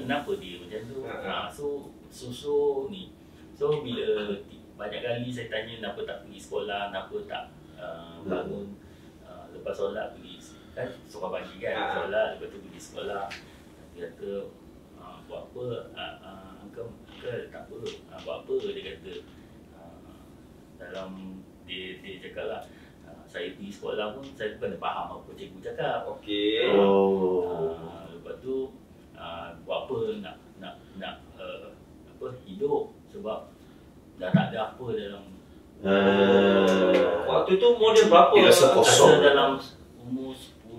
kenapa dia macam tu. So ni. So bila banyak kali saya tanya kenapa tak pergi sekolah, kenapa tak bangun lepas solat pergi kan sekolah pagi kan, solat lepas tu pergi sekolah. Dia kata buat apa, uncle tak apa, buat apa, dia kata dalam dia cakap lah, saya pergi sekolah pun saya kena faham apa cikgu cakap. Okey. Lepas tu buat apa nak apa hidup sebab dah tak ada apa dalam waktu tu model berapa? Rasa dalam umur 10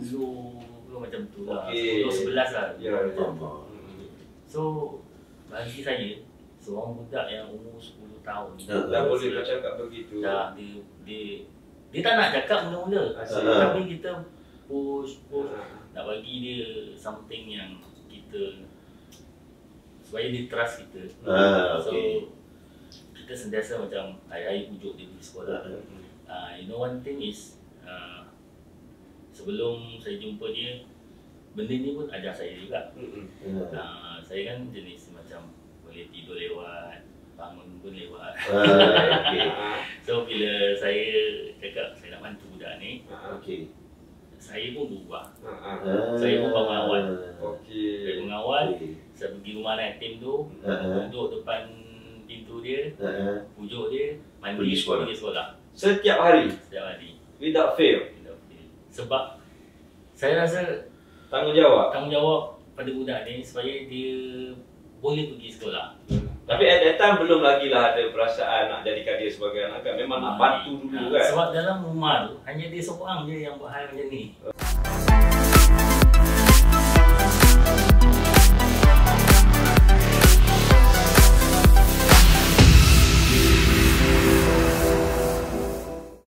ke macam tu lah. 10-11 lah. Ya. So bagi saya seorang budak yang umur 10 tahun dah boleh bercakap begitu. Dah dia tak nak cakap mula-mula. Tapi kita push nak bagi dia something yang kita supaya dia trust kita. So kita sentiasa macam hari-hari pujuk dia pergi sekolah. You know one thing is sebelum saya jumpa dia, benda ni pun ajar saya juga. Saya kan jenis macam boleh tidur lewat, bangun pun lewat. So bila saya cakap saya nak bantu budak ni, saya pun berubah. Saya pun bangun awal. Saya mengawal, saya pergi rumah anak yatim tu, duduk depan pintu dia, pujuk dia, mandi, pergi sekolah. Setiap hari? Setiap hari. Without fail? Sebab saya rasa tanggungjawab pada budak ni supaya dia boleh pergi sekolah. Tapi at that time belum lagi lah ada perasaan nak jadikan dia sebagai anak kan? Memang nak bantu dulu kan? Sebab dalam rumah tu hanya dia seorang je yang buat hal macam ni.